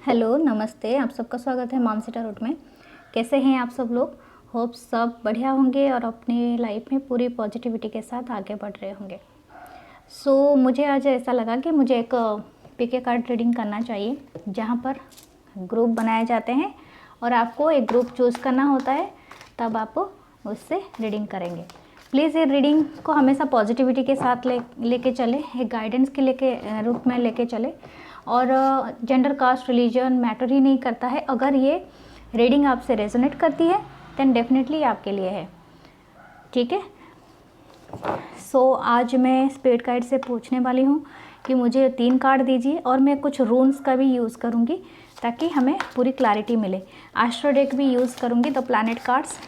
Hello, नमस्ते। आप सबका स्वागत है मानसी टैरोट में। कैसे हैं आप सब लोग? होप सब बढ़िया होंगे और अपनी लाइफ में पूरी पॉजिटिविटी के साथ आगे बढ़ रहे होंगे। मुझे आज ऐसा लगा कि मुझे एक पीके कार्ड रीडिंग करना चाहिए, जहां पर ग्रुप बनाए जाते हैं और आपको एक ग्रुप चूज़ करना होता है, तब आप उससे रीडिंग करेंगे। प्लीज़ ये रीडिंग को हमेशा पॉजिटिविटी के साथ लेके चले, एक गाइडेंस के रूप में लेके चले। और जेंडर, कास्ट, रिलीजन मैटर ही नहीं करता है। अगर ये रीडिंग आपसे रेजोनेट करती है देन डेफिनेटली आपके लिए है, ठीक है। आज मैं स्पिरिट गाइड से पूछने वाली हूँ कि मुझे 3 कार्ड दीजिए और मैं कुछ रून्स का भी यूज़ करूँगी ताकि हमें पूरी क्लैरिटी मिले। एस्ट्रो डेक भी यूज़ करूँगी, द प्लैनेट कार्ड्स।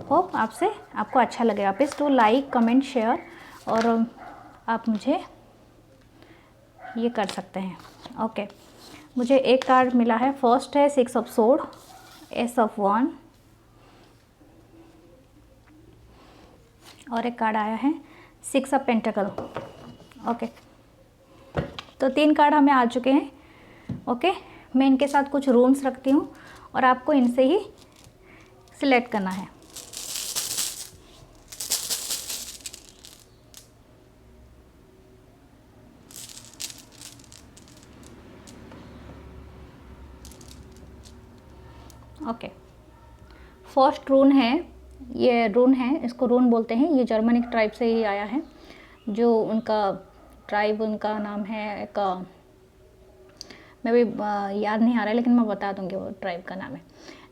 होप आपको अच्छा लगेगा। Please to like, comment, share और आप मुझे ये कर सकते हैं। ओके, मुझे एक कार्ड मिला है। फर्स्ट है 6 of sword, S of one, और एक कार्ड आया है 6 ऑफ पेंटिकल। ओके, तो 3 कार्ड हमें आ चुके हैं। ओके, मैं इनके साथ कुछ रून्स रखती हूँ और आपको इनसे ही सिलेक्ट करना है। ओके, फर्स्ट रून है, ये रून है, इसको रून बोलते हैं। ये जर्मनिक ट्राइब से ही आया है। जो उनका ट्राइब, उनका नाम है एक, मैं भी याद नहीं आ रहा है लेकिन मैं बता दूंगी वो ट्राइब का नाम है।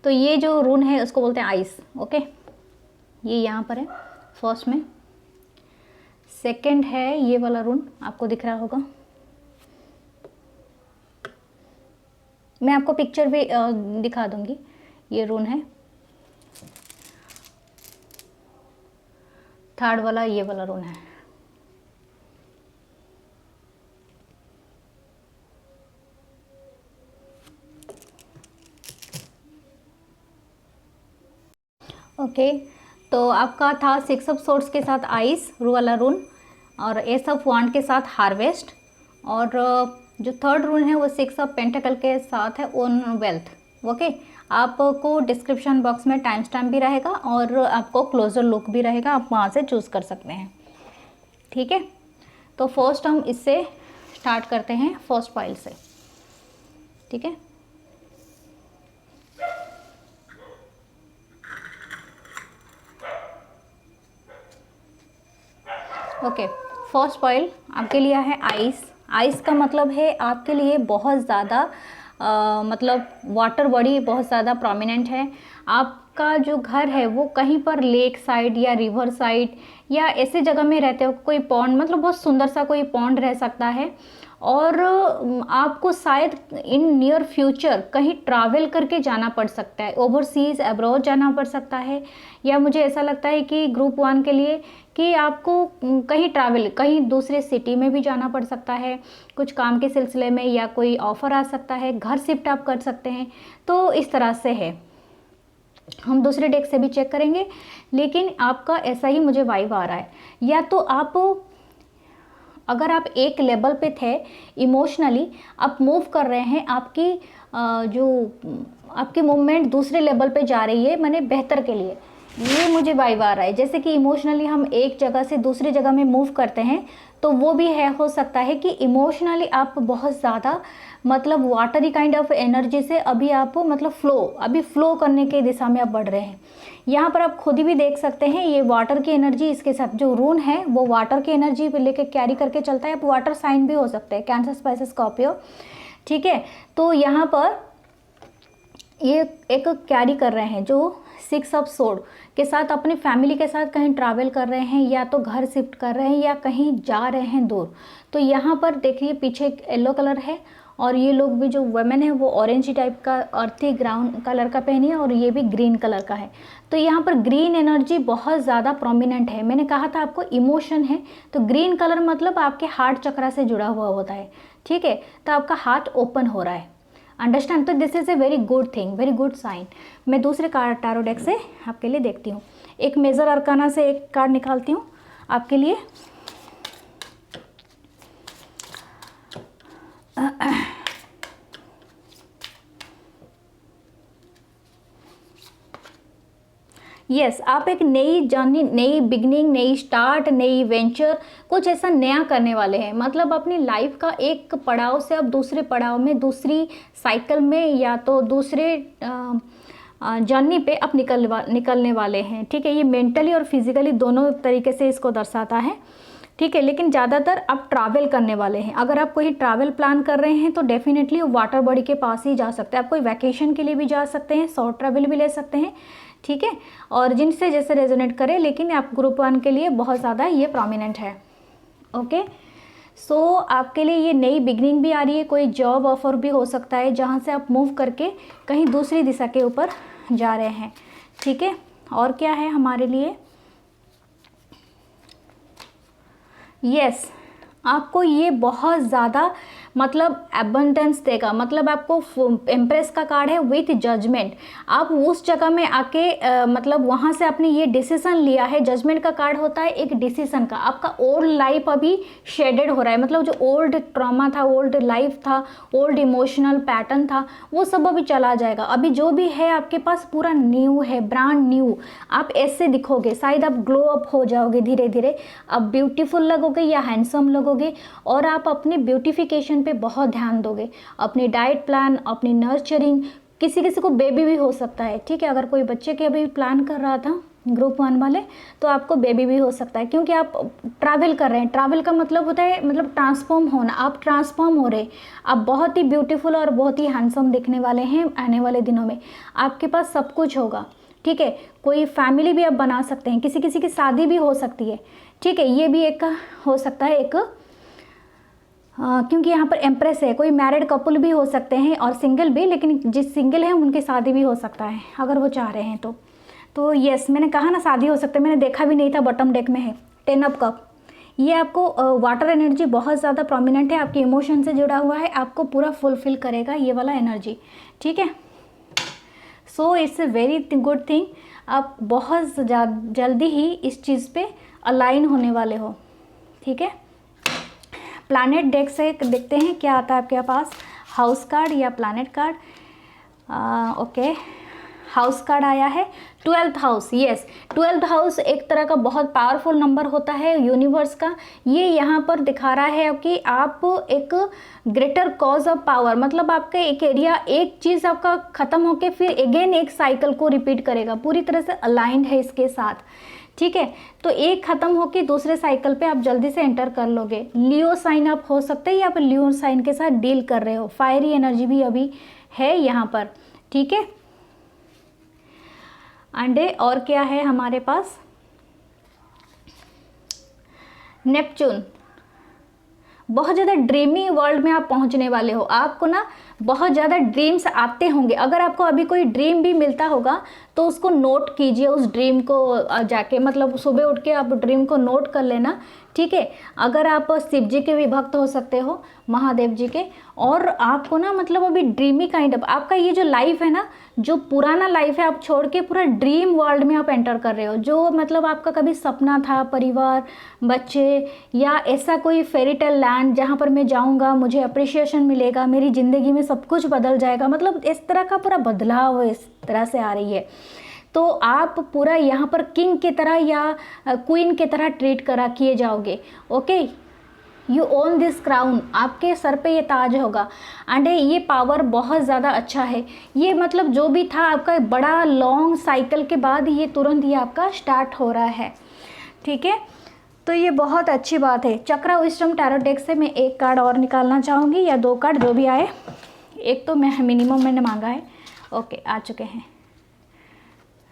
तो ये जो रून है उसको बोलते हैं आइस। ओके, ये यहाँ पर है फर्स्ट में। सेकंड है ये वाला रून, आपको दिख रहा होगा। मैं आपको पिक्चर भी दिखा दूंगी। ये रून है। थर्ड वाला ये वाला रून है। ओके, तो आपका था 6 ऑफ सोर्ड्स के साथ आइस वाला रून, और एस ऑफ वांड के साथ हार्वेस्ट, और जो थर्ड रून है वो 6 ऑफ पेंटिकल के साथ है ओन वेल्थ। ओके, आपको डिस्क्रिप्शन बॉक्स में टाइम स्टैम्प भी रहेगा और आपको क्लोजर लुक भी रहेगा, आप वहाँ से चूज़ कर सकते हैं, ठीक है। तो फर्स्ट हम इससे स्टार्ट करते हैं, फर्स्ट पाइल से, ठीक है। ओके, फर्स्ट पॉइल आपके लिए है आइस। आइस का मतलब है आपके लिए बहुत ज़्यादा मतलब वाटर बॉडी बहुत ज़्यादा प्रोमिनेंट है। आपका जो घर है वो कहीं पर लेक साइड या रिवर साइड या ऐसे जगह में रहते हो, कोई पॉन्ड, मतलब बहुत सुंदर सा कोई पॉन्ड रह सकता है। और आपको शायद इन नियर फ्यूचर कहीं ट्रैवल करके जाना पड़ सकता है, ओवरसीज अब्रॉड जाना पड़ सकता है। या मुझे ऐसा लगता है कि ग्रुप 1 के लिए कि आपको कहीं ट्रैवल, कहीं दूसरे सिटी में भी जाना पड़ सकता है, कुछ काम के सिलसिले में, या कोई ऑफ़र आ सकता है, घर शिफ्ट आप कर सकते हैं। तो इस तरह से है। हम दूसरे डेक से भी चेक करेंगे, लेकिन आपका ऐसा ही मुझे वाइब आ रहा है। या तो आप, अगर आप एक लेवल पे थे इमोशनली, आप मूव कर रहे हैं, आपकी जो आपकी मूवमेंट दूसरे लेवल पे जा रही है, माने बेहतर के लिए, ये मुझे वाइब आ रहा है। जैसे कि इमोशनली हम एक जगह से दूसरी जगह में मूव करते हैं, तो वो भी है, हो सकता है कि इमोशनली आप बहुत ज़्यादा मतलब वाटरी काइंड ऑफ एनर्जी से अभी आप मतलब फ्लो करने के दिशा में आप बढ़ रहे हैं। यहाँ पर आप खुद भी देख सकते हैं, ये वाटर की एनर्जी, इसके साथ जो रून है वो वाटर की एनर्जी लेके कैरी करके चलता है। आप वाटर साइन भी हो सकते हैं, कैंसर, स्पाइसेस, स्कॉर्पियो, ठीक है। तो यहाँ पर ये एक कैरी कर रहे हैं जो 6 ऑफ सोर्ड के साथ अपनी फैमिली के साथ कहीं ट्रैवल कर रहे हैं, या तो घर शिफ्ट कर रहे हैं, या कहीं जा रहे हैं दूर। तो यहाँ पर देखिए पीछे एक येलो कलर है, और ये लोग भी, जो वुमेन है वो ऑरेंज टाइप का अर्थी ग्राउंड कलर का पहनी है, और ये भी ग्रीन कलर का है। तो यहाँ पर ग्रीन एनर्जी बहुत ज़्यादा प्रोमिनेंट है। मैंने कहा था आपको इमोशन है, तो ग्रीन कलर मतलब आपके हार्ट चक्रा से जुड़ा हुआ होता है, ठीक है। तो आपका हार्ट ओपन हो रहा है, अंडरस्टैंड। तो this is a very good thing, very good sign. मैं दूसरे कार्ड टैरो डेक से आपके लिए देखती हूँ। एक मेजर अरकाना से एक कार्ड निकालती हूँ आपके लिए। यस आप एक नई जर्नी, नई बिगनिंग, नई स्टार्ट, नई वेंचर, कुछ ऐसा नया करने वाले हैं। मतलब अपनी लाइफ का एक पड़ाव से अब दूसरे पड़ाव में, दूसरी साइकिल में, या तो दूसरे जर्नी पे अब निकलने वाले हैं। ठीक है, ये मेंटली और फिजिकली दोनों तरीके से इसको दर्शाता है। ठीक है, लेकिन ज़्यादातर आप ट्रैवल करने वाले हैं। अगर आप कोई ट्रैवल प्लान कर रहे हैं तो डेफिनेटली वाटर बॉडी के पास ही जा सकते हैं। आप कोई वैकेशन के लिए भी जा सकते हैं, शॉर्ट ट्रैवल भी ले सकते हैं। ठीक है, और जिनसे जैसे रेजोनेट करे, लेकिन आप ग्रुप 1 के लिए बहुत ज़्यादा ये प्रोमिनेंट है। ओके, सो आपके लिए ये नई बिगनिंग भी आ रही है। कोई जॉब ऑफर भी हो सकता है जहाँ से आप मूव करके कहीं दूसरी दिशा के ऊपर जा रहे हैं। ठीक है, और क्या है हमारे लिए? यस आपको ये बहुत ज़्यादा मतलब एबंडेंस देगा। मतलब आपको एम्प्रेस का कार्ड है विथ जजमेंट। आप उस जगह में आके मतलब वहाँ से आपने ये डिसीजन लिया है। जजमेंट का कार्ड होता है एक डिसीजन का। आपका ओल्ड लाइफ अभी शेडेड हो रहा है, मतलब जो ओल्ड ट्रॉमा था, ओल्ड लाइफ था, ओल्ड इमोशनल पैटर्न था, वो सब अभी चला जाएगा। अभी जो भी है आपके पास पूरा न्यू है, ब्रांड न्यू। आप ऐसे दिखोगे, शायद आप ग्लो अप हो जाओगे धीरे धीरे। आप ब्यूटीफुल लगोगे या हैंडसम लगोगे, और आप अपने ब्यूटिफिकेशन पे बहुत ध्यान दोगे। अपनी डाइट प्लान, अपनी नर्चरिंग, किसी किसी को बेबी भी हो सकता है। ठीक है, अगर कोई बच्चे के अभी प्लान कर रहा था ग्रुप 1 वाले, तो आपको बेबी भी हो सकता है, क्योंकि आप ट्रैवल कर रहे हैं। ट्रैवल का मतलब होता है मतलब ट्रांसफॉर्म होना। आप ट्रांसफॉर्म हो रहे, आप बहुत ही ब्यूटीफुल और बहुत ही हैंडसम दिखने वाले हैं आने वाले दिनों में। आपके पास सब कुछ होगा। ठीक है, कोई फैमिली भी आप बना सकते हैं, किसी किसी की शादी भी हो सकती है। ठीक है, ये भी एक हो सकता है एक क्योंकि यहाँ पर एम्प्रेस है। कोई मैरिड कपल भी हो सकते हैं और सिंगल भी, लेकिन जिस सिंगल है उनकी शादी भी हो सकता है अगर वो चाह रहे हैं तो यस, मैंने कहा ना शादी हो सकता है। मैंने देखा भी नहीं था, बॉटम डेक में है 10 ऑफ कप। ये आपको वाटर एनर्जी बहुत ज़्यादा प्रोमिनेंट है, आपके इमोशन से जुड़ा हुआ है, आपको पूरा फुलफिल करेगा ये वाला एनर्जी। ठीक है, so it's a very good thing. आप बहुत जल्दी ही इस चीज़ पे अलाइन होने वाले हो। ठीक है, प्लैनेट डेक से देखते हैं क्या आता है आपके पास। हाउस कार्ड या planet card? Okay, house card आया है 12th house. Yes, 12th house एक तरह का बहुत पावरफुल नंबर होता है यूनिवर्स का। ये यहाँ पर दिखा रहा है कि आप एक ग्रेटर कॉज ऑफ पावर, मतलब आपका एक एरिया, एक चीज़ आपका ख़त्म होके फिर अगेन एक साइकिल को रिपीट करेगा, पूरी तरह से अलाइंड है इसके साथ। ठीक है, तो एक ख़त्म होके दूसरे साइकिल पे आप जल्दी से एंटर कर लोगे। लियो साइन आप हो सकते हैं, या आप लियो साइन के साथ डील कर रहे हो। फायरी एनर्जी भी अभी है यहाँ पर। ठीक है, अंडे और क्या है हमारे पास? नेपच्यून। बहुत ज़्यादा ड्रीमी वर्ल्ड में आप पहुंचने वाले हो। आपको ना बहुत ज़्यादा ड्रीम्स आते होंगे। अगर आपको अभी कोई ड्रीम भी मिलता होगा तो उसको नोट कीजिए, उस ड्रीम को जाके, मतलब सुबह उठ के आप ड्रीम को नोट कर लेना। ठीक है, अगर आप शिव जी के भी भक्त हो सकते हो, महादेव जी के, और आपको ना मतलब अभी ड्रीमी काइंड ऑफ आपका ये जो लाइफ है ना, जो पुराना लाइफ है आप छोड़ के पूरा ड्रीम वर्ल्ड में आप एंटर कर रहे हो। जो मतलब आपका कभी सपना था, परिवार, बच्चे, या ऐसा कोई फेरी टेल लैंड जहाँ पर मैं जाऊँगा, मुझे अप्रिशिएशन मिलेगा, मेरी ज़िंदगी में सब कुछ बदल जाएगा, मतलब इस तरह का पूरा बदलाव इस तरह से आ रही है। तो आप पूरा यहाँ पर किंग की तरह या क्वीन की तरह ट्रीट किए जाओगे। Okay, you own this crown, आपके सर पे ये ताज होगा। एंड ये पावर बहुत ज़्यादा अच्छा है। ये मतलब जो भी था आपका बड़ा लॉन्ग साइकिल के बाद ये तुरंत ही आपका स्टार्ट हो रहा है। ठीक है, तो ये बहुत अच्छी बात है। चक्रा विजडम टैरो डेक से मैं एक कार्ड और निकालना चाहूँगी, या 2 कार्ड जो भी आए। एक तो मैं मिनिमम मैंने मांगा है। ओके, आ चुके हैं,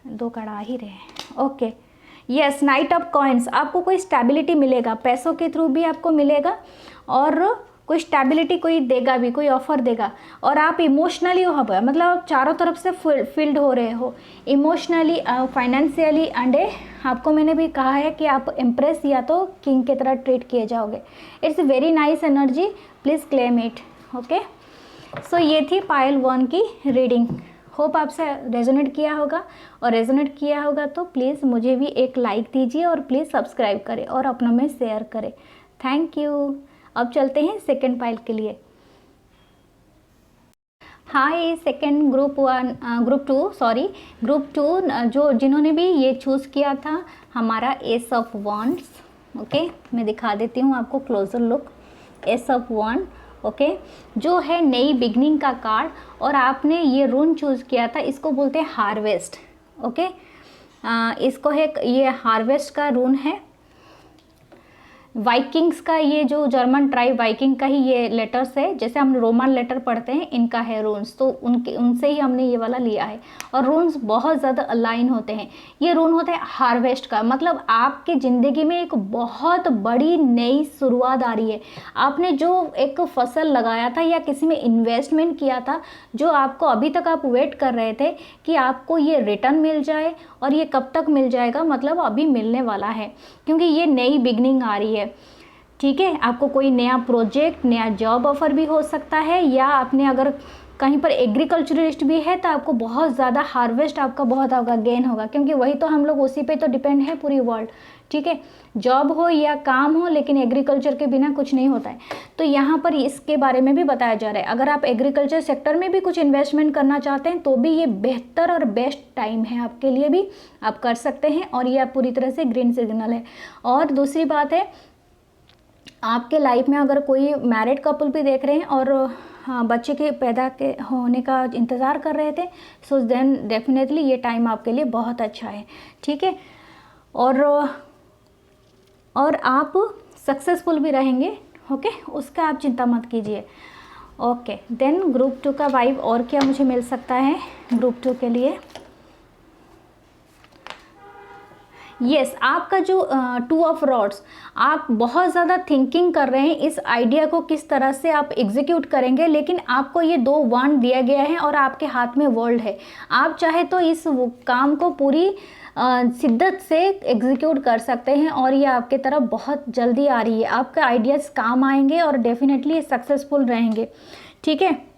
2 कार्ड आ ही रहे हैं। Okay, yes, night of coins. आपको कोई स्टेबिलिटी मिलेगा, पैसों के थ्रू भी आपको मिलेगा, और कोई स्टेबिलिटी कोई देगा भी, कोई ऑफर देगा। और आप इमोशनली हो, मतलब आप चारों तरफ से फील्ड हो रहे हो, इमोशनली, फाइनेंशियली, एंड आपको मैंने भी कहा है कि आप इम्प्रेस या तो किंग की तरह ट्रीट किए जाओगे। It's very nice energy, please claim it. Okay, so ये थी पायल 1 की रीडिंग। होप आपसे रेजोनेट किया होगा, और रेजोनेट किया होगा तो प्लीज़ मुझे भी एक लाइक दीजिए, और प्लीज़ सब्सक्राइब करें और अपनों में शेयर करें। Thank you. अब चलते हैं सेकंड पाइल के लिए। Hi second group two sorry group two जो जिन्होंने भी ये चूज़ किया था हमारा एस ऑफ वॉन्ड्स। ओके, मैं दिखा देती हूँ आपको closer look. Ace of wand, okay, जो है नई बिगनिंग का कार्ड, और आपने ये रून चूज़ किया था, इसको बोलते हैं हार्वेस्ट। ओके, इसको है, ये हार्वेस्ट का रून है। वाइकिंग्स का, ये जो जर्मन ट्राइब वाइकिंग का ही ये लेटर्स है, जैसे हम रोमन लेटर पढ़ते हैं, इनका है रून्स, तो उनसे ही हमने ये वाला लिया है। और रून्स बहुत ज़्यादा अलाइन होते हैं। ये रून होता है हार्वेस्ट का, मतलब आपकी ज़िंदगी में एक बहुत बड़ी नई शुरुआत आ रही है। आपने जो एक फसल लगाया था या किसी में इन्वेस्टमेंट किया था, जो आपको अभी तक आप वेट कर रहे थे कि आपको ये रिटर्न मिल जाए, और ये कब तक मिल जाएगा, मतलब अभी मिलने वाला है, क्योंकि ये नई बिगनिंग आ रही है। ठीक है, आपको कोई नया प्रोजेक्ट, नया जॉब ऑफर भी हो सकता है, या आपने अगर कहीं पर एग्रीकल्चरिस्ट भी है तो आपको बहुत ज़्यादा हार्वेस्ट आपका बहुत होगा, गेन होगा, क्योंकि वही तो हम लोग उसी पे तो डिपेंड है पूरी वर्ल्ड। ठीक है, जॉब हो या काम हो, लेकिन एग्रीकल्चर के बिना कुछ नहीं होता है। तो यहाँ पर इसके बारे में भी बताया जा रहा है। अगर आप एग्रीकल्चर सेक्टर में भी कुछ इन्वेस्टमेंट करना चाहते हैं तो भी ये बेहतर और बेस्ट टाइम है आपके लिए, भी आप कर सकते हैं, और ये आप पूरी तरह से ग्रीन सिग्नल है। और दूसरी बात है, आपके लाइफ में अगर कोई मैरिड कपल भी देख रहे हैं और बच्चे के पैदा के होने का इंतज़ार कर रहे थे, सो देन डेफिनेटली ये टाइम आपके लिए बहुत अच्छा है। ठीक है, और आप सक्सेसफुल भी रहेंगे। ओके, उसका आप चिंता मत कीजिए। ओके, देन ग्रुप 2 का वाइब और क्या मुझे मिल सकता है ग्रुप 2 के लिए। यस, आपका जो 2 ऑफ रॉड्स, आप बहुत ज़्यादा थिंकिंग कर रहे हैं इस आइडिया को किस तरह से आप एग्जीक्यूट करेंगे, लेकिन आपको ये 2 वांड दिया गया है और आपके हाथ में वर्ल्ड है। आप चाहे तो इस काम को पूरी शिद्दत से एग्जीक्यूट कर सकते हैं, और ये आपके तरफ बहुत जल्दी आ रही है। आपके आइडियाज़ काम आएंगे और डेफिनेटली सक्सेसफुल रहेंगे। ठीक है,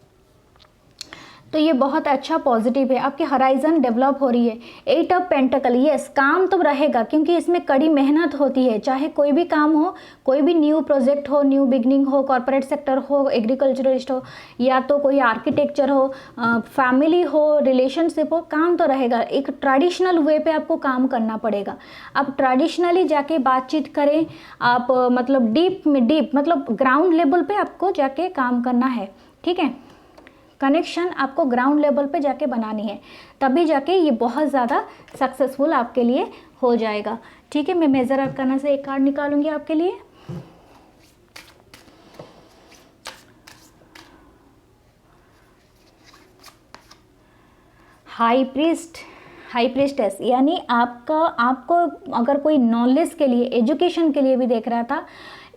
तो ये बहुत अच्छा पॉजिटिव है। आपकी हराइजन डेवलप हो रही है। 8 ऑफ पेंटिकल, यस, काम तो रहेगा क्योंकि इसमें कड़ी मेहनत होती है। चाहे कोई भी काम हो, कोई भी न्यू प्रोजेक्ट हो, न्यू बिगनिंग हो, कॉर्पोरेट सेक्टर हो, एग्रीकल्चरिस्ट हो, या तो कोई आर्किटेक्चर हो, फैमिली हो, रिलेशनशिप हो, काम तो रहेगा। एक ट्रेडिशनल वे पे आपको काम करना पड़ेगा। आप ट्रेडिशनली जाके बातचीत करें, आप मतलब डीप मतलब ग्राउंड लेवल पे आपको जाके काम करना है। ठीक है, कनेक्शन आपको ग्राउंड लेवल पे जाके बनानी है, तभी जाके ये बहुत ज़्यादा सक्सेसफुल आपके लिए हो जाएगा। ठीक है, मैं मेजर अरकाना से एक कार्ड निकालूंगी आपके लिए। हाई प्रीस्टेस, यानी आपको अगर कोई नॉलेज के लिए, एजुकेशन के लिए भी देख रहा था,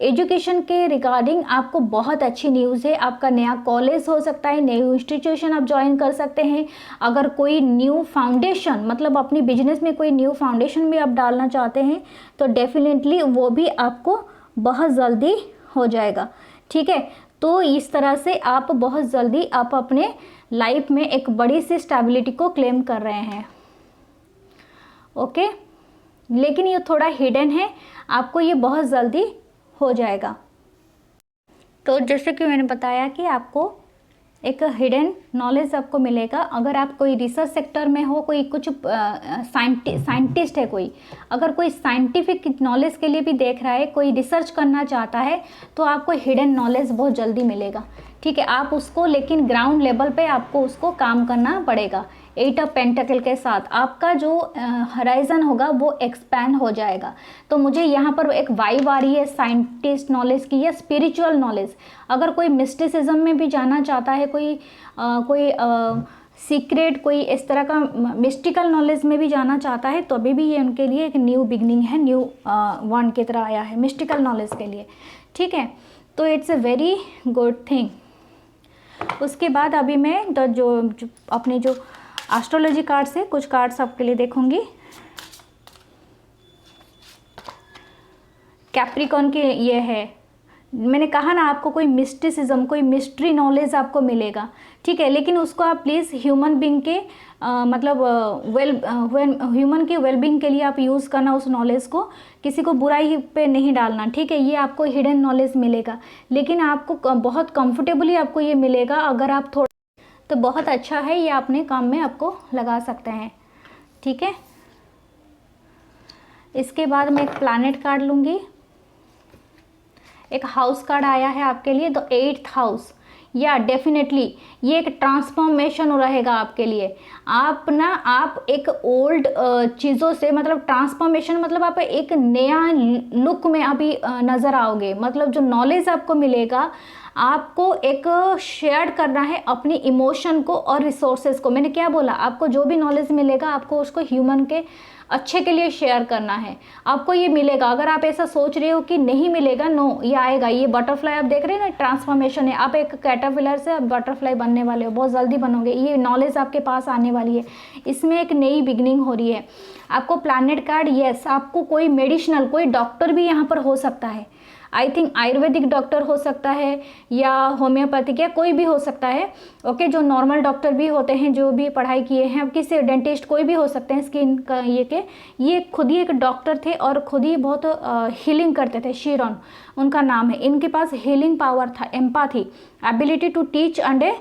एजुकेशन के रिगार्डिंग आपको बहुत अच्छी न्यूज़ है। आपका नया कॉलेज हो सकता है, न्यू इंस्टीट्यूशन आप ज्वाइन कर सकते हैं। अगर कोई न्यू फाउंडेशन, मतलब अपनी बिजनेस में कोई न्यू फाउंडेशन भी आप डालना चाहते हैं तो डेफिनेटली वो भी आपको बहुत जल्दी हो जाएगा। ठीक है, तो इस तरह से आप बहुत जल्दी आप अपने लाइफ में एक बड़ी सी स्टेबिलिटी को क्लेम कर रहे हैं। ओके, लेकिन ये थोड़ा हिडन है, आपको ये बहुत जल्दी हो जाएगा। तो जैसे कि मैंने बताया कि आपको एक हिडन नॉलेज आपको मिलेगा। अगर आप कोई रिसर्च सेक्टर में हो, कोई कुछ साइंटिस्ट है, कोई अगर कोई साइंटिफिक नॉलेज के लिए भी देख रहा है, कोई रिसर्च करना चाहता है, तो आपको हिडन नॉलेज बहुत जल्दी मिलेगा। ठीक है, आप उसको, लेकिन ग्राउंड लेवल पे आपको उसको काम करना पड़ेगा। 8 ऑफ पेंटिकल के साथ आपका जो हराइजन होगा वो एक्सपैंड हो जाएगा। तो मुझे यहाँ पर एक वाइब आ रही है साइंटिस्ट नॉलेज की या स्पिरिचुअल नॉलेज। अगर कोई मिस्टिसिज्म में भी जाना चाहता है, कोई सीक्रेट, कोई इस तरह का मिस्टिकल नॉलेज में भी जाना चाहता है, तो अभी भी ये उनके लिए एक न्यू बिगनिंग है, न्यू वन की तरह आया है मिस्टिकल नॉलेज के लिए। ठीक है, तो it's a very good thing. उसके बाद अभी मैं जो अपने जो एस्ट्रोलॉजी कार्ड से कुछ कार्ड्स आपके लिए देखूंगी। कैप्रिकॉन के ये है, मैंने कहा ना आपको कोई मिस्टिसिज्म, कोई मिस्ट्री नॉलेज आपको मिलेगा। ठीक है, लेकिन उसको आप प्लीज़ ह्यूमन बींग के मतलब ह्यूमन के वेलबींग के लिए आप यूज़ करना उस नॉलेज को, किसी को बुराई पे नहीं डालना। ठीक है, ये आपको हिडन नॉलेज मिलेगा, लेकिन आपको बहुत कंफर्टेबली आपको ये मिलेगा अगर आप थोड़ा तो बहुत अच्छा है, ये अपने काम में आपको लगा सकते हैं। ठीक है, इसके बाद मैं एक प्लैनेट कार्ड लूँगी। एक हाउस कार्ड आया है आपके लिए, द 8th हाउस। या डेफिनेटली ये एक ट्रांसफॉर्मेशन रहेगा आपके लिए। आप एक ओल्ड चीज़ों से, मतलब ट्रांसफॉर्मेशन मतलब आप एक नया लुक में अभी नज़र आओगे। मतलब जो नॉलेज आपको मिलेगा, आपको एक शेयर करना है अपनी इमोशन को और रिसोर्सेज को। मैंने क्या बोला, आपको जो भी नॉलेज मिलेगा आपको उसको ह्यूमन के अच्छे के लिए शेयर करना है। आपको ये मिलेगा। अगर आप ऐसा सोच रहे हो कि नहीं मिलेगा, नो, ये आएगा। ये बटरफ्लाई आप देख रहे हैं ना, ट्रांसफॉर्मेशन है। आप एक कैटरपिलर से आप बटरफ्लाई बनने वाले हो, बहुत जल्दी बनोगे। ये नॉलेज आपके पास आने वाली है, इसमें एक नई बिगनिंग हो रही है। आपको प्लैनेट कार्ड, यस, आपको कोई मेडिसिनल, कोई डॉक्टर भी यहाँ पर हो सकता है। आई थिंक आयुर्वेदिक डॉक्टर हो सकता है या होम्योपैथिक, या कोई भी हो सकता है। ओके, जो नॉर्मल डॉक्टर भी होते हैं, जो भी पढ़ाई किए हैं, अब किसी डेंटिस्ट कोई भी हो सकते हैं स्किन का ये खुद ही एक डॉक्टर थे और खुद ही बहुत हीलिंग करते थे। शिरॉन उनका नाम है। इनके पास हीलिंग पावर था, empathy, ability to teach and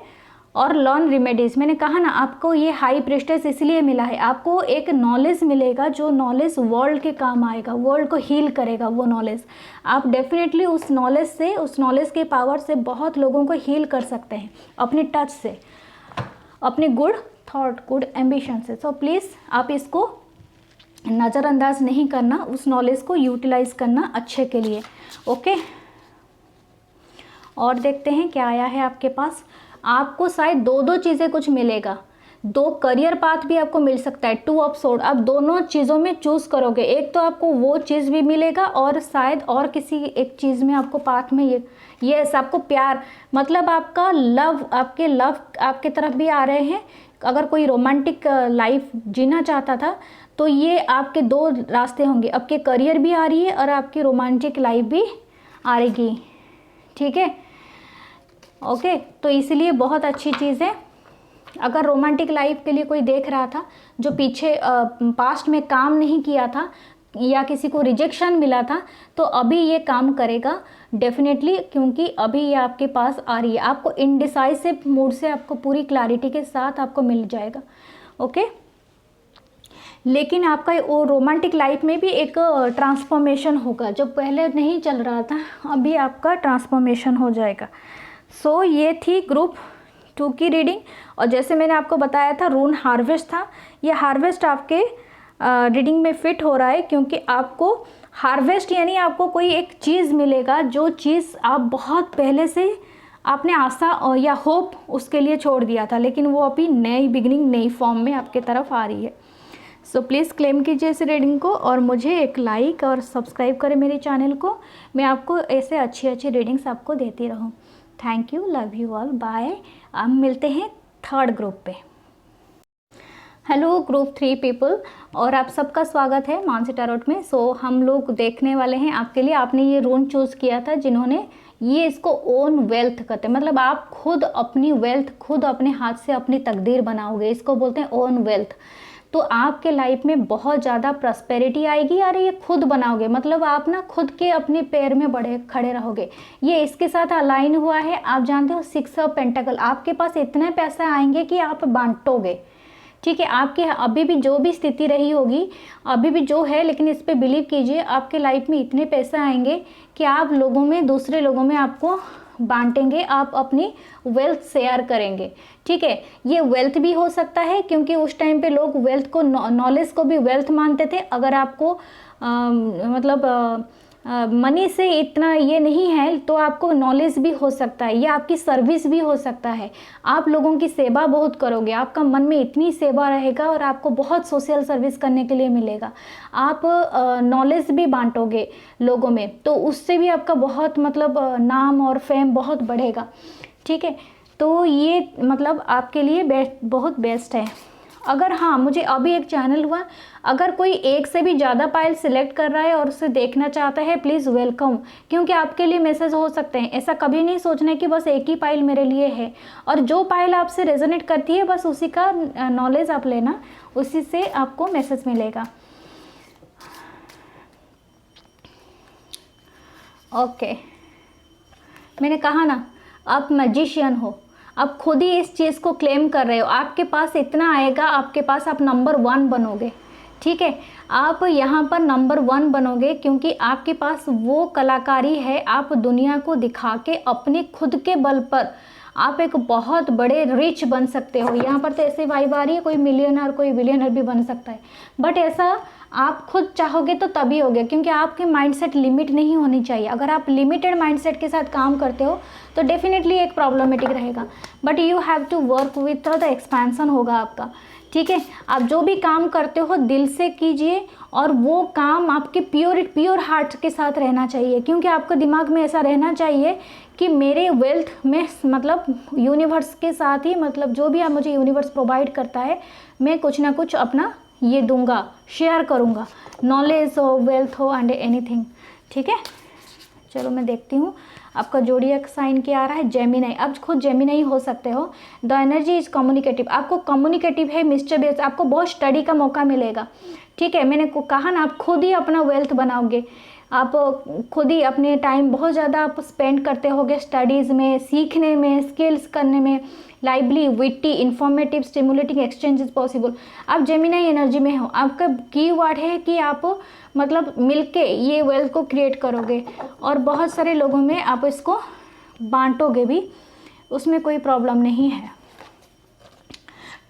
और लर्न रेमेडीज। मैंने कहा ना, आपको ये हाई प्रिस्टेस इसलिए मिला है। आपको एक नॉलेज मिलेगा जो नॉलेज वर्ल्ड के काम आएगा, वर्ल्ड को हील करेगा। वो नॉलेज आप डेफिनेटली उस नॉलेज से, उस नॉलेज के पावर से बहुत लोगों को हील कर सकते हैं अपने टच से, अपने गुड थॉट, गुड एम्बिशन से। सो प्लीज़ आप इसको नज़रअंदाज नहीं करना, उस नॉलेज को यूटिलाइज करना अच्छे के लिए। ओके, और देखते हैं क्या आया है आपके पास। आपको शायद दो चीज़ें कुछ मिलेगा, 2 करियर पाथ भी आपको मिल सकता है। 2 ऑफ सोर्ड, आप दोनों चीज़ों में चूज़ करोगे। एक तो आपको वो चीज़ भी मिलेगा और शायद और किसी एक चीज़ में आपको पाथ में ये आपको प्यार, मतलब आपका लव, आपके लव आपके तरफ भी आ रहे हैं। अगर कोई रोमांटिक लाइफ जीना चाहता था तो ये आपके 2 रास्ते होंगे। आपके करियर भी आ रही है और आपकी रोमांटिक लाइफ भी आ रहेगी। ठीक है, ओके, तो इसलिए बहुत अच्छी चीज़ है। अगर रोमांटिक लाइफ के लिए कोई देख रहा था, जो पीछे पास्ट में काम नहीं किया था या किसी को रिजेक्शन मिला था, तो अभी ये काम करेगा डेफिनेटली, क्योंकि अभी ये आपके पास आ रही है। आपको इनडिसाइसिव मूड से आपको पूरी क्लैरिटी के साथ आपको मिल जाएगा। ओके, लेकिन आपका वो रोमांटिक लाइफ में भी एक ट्रांसफॉर्मेशन होगा। जो पहले नहीं चल रहा था, अभी आपका ट्रांसफॉर्मेशन हो जाएगा। सो ये थी ग्रुप 2 की रीडिंग। और जैसे मैंने आपको बताया था, रून हार्वेस्ट था। ये हार्वेस्ट आपके रीडिंग में फिट हो रहा है, क्योंकि आपको हार्वेस्ट यानी आपको कोई एक चीज़ मिलेगा, जो चीज़ आप बहुत पहले से आपने आशा या होप उसके लिए छोड़ दिया था, लेकिन वो अभी नई बिगनिंग, नई फॉर्म में आपके तरफ आ रही है। सो प्लीज़ क्लेम कीजिए इस रीडिंग को और मुझे एक लाइक और सब्सक्राइब करें मेरे चैनल को। मैं आपको ऐसे अच्छी अच्छी रीडिंग्स आपको देती रहूँ। Thank you, love you all, bye. हम मिलते हैं 3rd ग्रुप पे। हेलो ग्रुप 3 पीपल, और आप सबका स्वागत है मानसी टैरोट में। सो हम लोग देखने वाले हैं आपके लिए। आपने ये रून चूज़ किया था, जिन्होंने ये इसको ओन वेल्थ कहते हैं, मतलब आप खुद अपनी वेल्थ खुद अपने हाथ से अपनी तकदीर बनाओगे, इसको बोलते हैं ओन वेल्थ। तो आपके लाइफ में बहुत ज़्यादा प्रॉस्पेरिटी आएगी। यार ये खुद बनाओगे, मतलब आप ना खुद के अपने पैर में खड़े रहोगे। ये इसके साथ अलाइन हुआ है। आप जानते हो 6 ऑफ पेंटाकल, आपके पास इतने पैसे आएंगे कि आप बांटोगे। ठीक है, आपके अभी भी जो भी स्थिति रही होगी, अभी भी जो है, लेकिन इस पर बिलीव कीजिए, आपके लाइफ में इतने पैसे आएंगे कि आप लोगों में, दूसरे लोगों में आपको बांटेंगे, आप अपनी वेल्थ शेयर करेंगे। ठीक है, ये वेल्थ भी हो सकता है, क्योंकि उस टाइम पे लोग वेल्थ को, नॉलेज को भी वेल्थ मानते थे। अगर आपको मनी से इतना ये नहीं है, तो आपको नॉलेज भी हो सकता है, या आपकी सर्विस भी हो सकता है। आप लोगों की सेवा बहुत करोगे, आपका मन में इतनी सेवा रहेगा और आपको बहुत सोशल सर्विस करने के लिए मिलेगा। आप नॉलेज भी बांटोगे लोगों में, तो उससे भी आपका बहुत नाम और फेम बहुत बढ़ेगा। ठीक है, तो ये मतलब आपके लिए बहुत बेस्ट है। अगर हाँ, मुझे अभी एक चैनल हुआ, अगर कोई एक से भी ज़्यादा पाइल सिलेक्ट कर रहा है और उसे देखना चाहता है, प्लीज़ वेलकम, क्योंकि आपके लिए मैसेज हो सकते हैं। ऐसा कभी नहीं सोचना है कि बस एक ही पाइल मेरे लिए है, और जो पाइल आपसे रेजोनेट करती है बस उसी का नॉलेज आप लेना, उसी से आपको मैसेज मिलेगा। ओके, मैंने कहा ना, आप मैजिशियन हो, आप खुद ही इस चीज़ को क्लेम कर रहे हो, आपके पास इतना आएगा, आपके पास आप नंबर 1 बनोगे। ठीक है, आप यहाँ पर नंबर 1 बनोगे क्योंकि आपके पास वो कलाकारी है, आप दुनिया को दिखा के अपने खुद के बल पर आप एक बहुत बड़े रिच बन सकते हो। यहाँ पर तो ऐसे वाइब आ रही है, कोई मिलियनर कोई बिलियनर भी बन सकता है, बट ऐसा आप खुद चाहोगे तो तभी होगा, क्योंकि आपके माइंडसेट लिमिट नहीं होनी चाहिए। अगर आप लिमिटेड माइंडसेट के साथ काम करते हो तो डेफिनेटली एक प्रॉब्लमेटिक रहेगा, but you have to work with the expansion होगा आपका। ठीक है, आप जो भी काम करते हो दिल से कीजिए और वो काम आपके प्योर हार्ट के साथ रहना चाहिए, क्योंकि आपको दिमाग में ऐसा रहना चाहिए कि मेरे वेल्थ में मतलब यूनिवर्स के साथ ही, मतलब जो भी आप मुझे यूनिवर्स प्रोवाइड करता है मैं कुछ ना कुछ अपना ये दूंगा, शेयर करूंगा, नॉलेज हो, वेल्थ हो एंड एनीथिंग। ठीक है, चलो मैं देखती हूँ आपका जोडिएक साइन क्या आ रहा है, जेमिनी। अब खुद जेमिनी हो सकते हो। द एनर्जी इज कम्युनिकेटिव, आपको कम्युनिकेटिव है, मिस्चीवियस, आपको बहुत स्टडी का मौका मिलेगा। ठीक है, मैंने कहा ना आप खुद ही अपना वेल्थ बनाओगे, आप खुद ही अपने टाइम बहुत ज़्यादा आप स्पेंड करते होगे स्टडीज़ में, सीखने में, स्किल्स करने में, lively, witty, informative, stimulating exchange is possible. आप जेमिनी एनर्जी में हो, आपका कीवर्ड है कि आप मतलब मिलके ये वेल्थ को क्रिएट करोगे और बहुत सारे लोगों में आप इसको बांटोगे भी, उसमें कोई प्रॉब्लम नहीं है।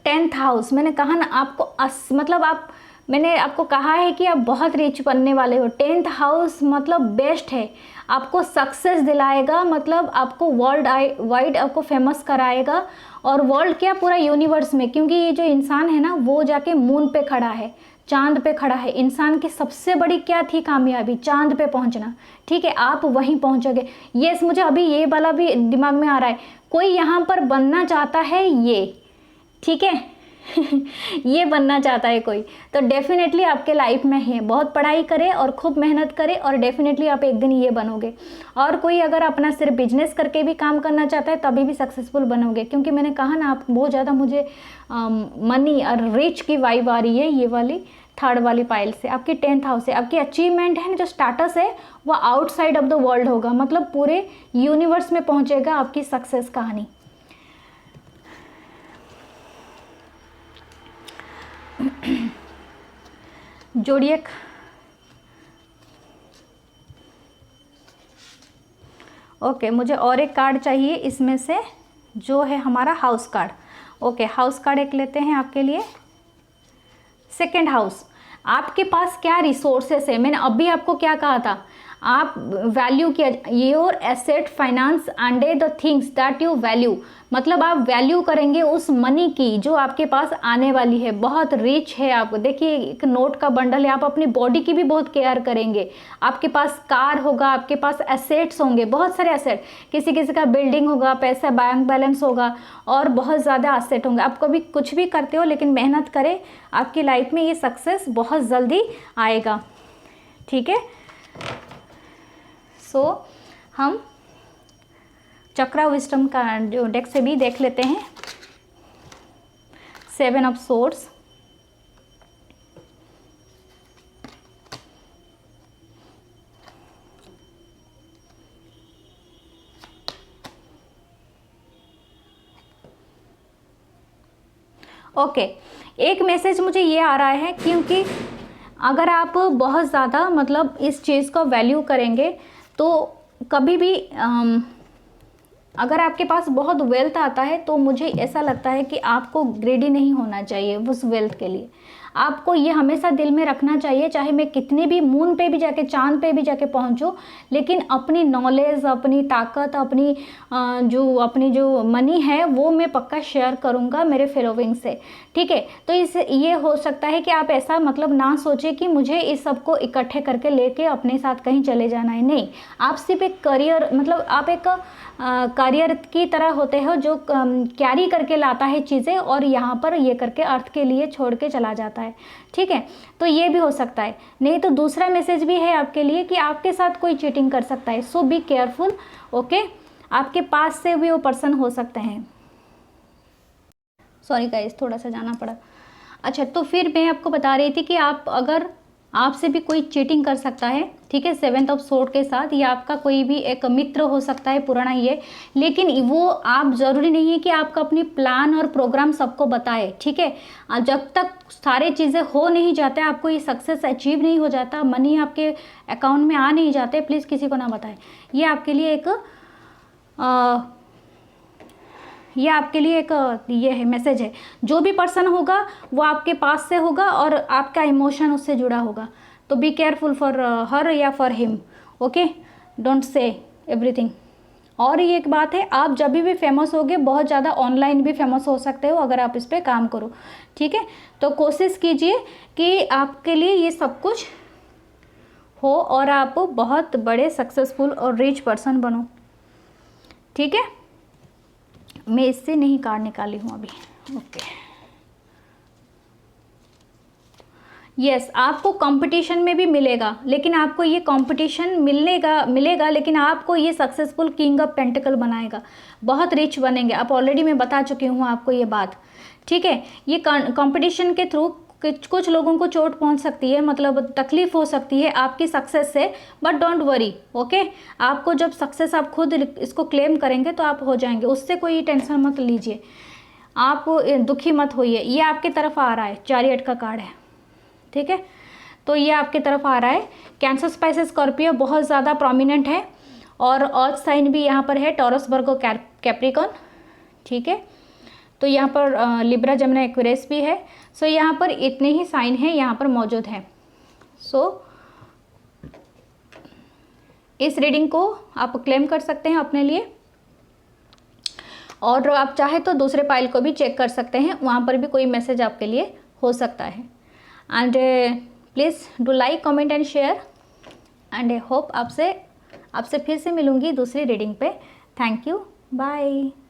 10th हाउस, मैंने कहा ना आपको मतलब मैंने आपको कहा है कि आप बहुत रिच बनने वाले हो। 10th हाउस मतलब बेस्ट है, आपको सक्सेस दिलाएगा, मतलब आपको वर्ल्ड वाइड आपको फेमस कराएगा, और वर्ल्ड क्या पूरा यूनिवर्स में, क्योंकि ये जो इंसान है ना वो जाके मून पे खड़ा है, चांद पे खड़ा है। इंसान की सबसे बड़ी क्या थी कामयाबी, चांद पे पहुंचना। ठीक है, आप वहीं पहुंचोगे। यस, मुझे अभी ये वाला भी दिमाग में आ रहा है, कोई यहाँ पर बनना चाहता है ये, ठीक है ये बनना चाहता है कोई, तो डेफिनेटली आपके लाइफ में है, बहुत पढ़ाई करे और खूब मेहनत करे और डेफिनेटली आप एक दिन ये बनोगे। और कोई अगर अपना सिर्फ बिजनेस करके भी काम करना चाहता है तभी भी सक्सेसफुल बनोगे, क्योंकि मैंने कहा ना आप बहुत ज़्यादा मुझे मनी और रिच की वाइब आ रही है ये वाली 3rd वाली पाइल से। आपकी 10th हाउस है, आपकी अचीवमेंट है ना, जो स्टेटस है वो आउटसाइड ऑफ द वर्ल्ड होगा, मतलब पूरे यूनिवर्स में पहुँचेगा आपकी सक्सेस कहानी। जोडिएक, ओके, मुझे और एक कार्ड चाहिए इसमें से, जो है हमारा house card. Okay, house card एक लेते हैं आपके लिए। 2nd हाउस, आपके पास क्या रिसोर्सेस है, मैंने अभी आपको क्या कहा था, आप वैल्यू किया your asset, finance and the things that you value, मतलब आप वैल्यू करेंगे उस मनी की जो आपके पास आने वाली है, बहुत रिच है आप। देखिए एक नोट का बंडल है, आप अपनी बॉडी की भी बहुत केयर करेंगे, आपके पास कार होगा, आपके पास एसेट्स होंगे, बहुत सारे एसेट, किसी किसी का बिल्डिंग होगा, पैसा बैंक बैलेंस होगा और बहुत ज़्यादा एसेट होंगे। आप कभी कुछ भी करते हो लेकिन मेहनत करें, आपकी लाइफ में ये सक्सेस बहुत जल्दी आएगा। ठीक है, सो हम चक्रा विस्डम का जो डेक से भी देख लेते हैं। 7 ऑफ सोर्ड्स, ओके, एक मैसेज मुझे ये आ रहा है, क्योंकि अगर आप बहुत ज़्यादा मतलब इस चीज़ को वैल्यू करेंगे तो कभी भी अगर आपके पास बहुत वेल्थ आता है तो मुझे ऐसा लगता है कि आपको ग्रेडी नहीं होना चाहिए उस वेल्थ के लिए। आपको ये हमेशा दिल में रखना चाहिए, चाहे मैं कितने भी मून पे भी जाके, चांद पे भी जाके पहुंचूं, लेकिन अपनी नॉलेज, अपनी ताकत, अपनी जो मनी है वो मैं पक्का शेयर करूंगा मेरे फॉलोइंग से। ठीक है, तो ये हो सकता है कि आप ऐसा मतलब ना सोचें कि मुझे इस सबको इकट्ठे करके लेके अपने साथ कहीं चले जाना है। नहीं, आप सिर्फ एक करियर, मतलब आप एक करियर की तरह होते हो जो कैरी करके लाता है चीज़ें और यहाँ पर ये करके अर्थ के लिए छोड़ के चला जाता है। ठीक है, तो ये भी हो सकता है। नहीं तो दूसरा मैसेज भी है आपके लिए कि आपके साथ कोई चीटिंग कर सकता है, सो बी केयरफुल। ओके, आपके पास से भी वो पर्सन हो सकते हैं। सॉरी गाइस, थोड़ा सा जाना पड़ा। अच्छा, तो फिर मैं आपको बता रही थी कि आप अगर आपसे भी कोई चीटिंग कर सकता है, ठीक है, 7th ऑफ सोर्ड के साथ। ये आपका कोई भी एक मित्र हो सकता है पुराना ये, लेकिन वो आप ज़रूरी नहीं है कि आपका अपनी प्लान और प्रोग्राम सबको बताए, ठीक है। जब तक सारी चीज़ें हो नहीं जाते, आपको ये सक्सेस अचीव नहीं हो जाता, मनी आपके अकाउंट में आ नहीं जाते, प्लीज़ किसी को ना बताएं। ये आपके लिए एक ये है मैसेज है। जो भी पर्सन होगा वो आपके पास से होगा और आपका इमोशन उससे जुड़ा होगा, तो बी केयरफुल फॉर हर या for him, okay, don't say everything. और ये एक बात है, आप जब भी फेमस होगे, बहुत ज़्यादा ऑनलाइन भी फेमस हो सकते हो अगर आप इस पर काम करो, ठीक है। तो कोशिश कीजिए कि आपके लिए ये सब कुछ हो और आप बहुत बड़े सक्सेसफुल और रिच पर्सन बनो, ठीक है। मैं इससे नहीं कार्ड निकाली हूँ अभी, ओके। यस, आपको कंपटीशन में भी मिलेगा, लेकिन आपको ये कंपटीशन मिलेगा लेकिन आपको ये सक्सेसफुल किंग ऑफ पेंटिकल बनाएगा, बहुत रिच बनेंगे आप। ऑलरेडी मैं बता चुकी हूँ आपको ये बात, ठीक है। ये कंपटीशन के थ्रू कुछ लोगों को चोट पहुंच सकती है, मतलब तकलीफ हो सकती है आपकी सक्सेस से, बट डोंट वरी, ओके। आपको जब सक्सेस आप खुद इसको क्लेम करेंगे तो आप हो जाएंगे, उससे कोई टेंशन मत लीजिए, आप दुखी मत होइए। ये आपकी तरफ आ रहा है, चैरियट का कार्ड है, ठीक है। तो ये आपकी तरफ आ रहा है। कैंसर, स्पाइसेस, स्कॉर्पियो बहुत ज़्यादा प्रोमिनेंट है, और अर्थ साइन भी यहाँ पर है, टॉरस, वर्गो, कैप्रिकॉन, ठीक है। तो यहाँ पर लिब्रा, जमुना, एक्वेरियस भी है। सो यहाँ पर इतने ही साइन हैं यहाँ पर मौजूद हैं। सो इस रीडिंग को आप क्लेम कर सकते हैं अपने लिए, और आप चाहे तो दूसरे पाइल को भी चेक कर सकते हैं, वहाँ पर भी कोई मैसेज आपके लिए हो सकता है। And please do like, comment and share, and I hope आपसे फिर से मिलूँगी दूसरी रीडिंग पे। Thank you, bye.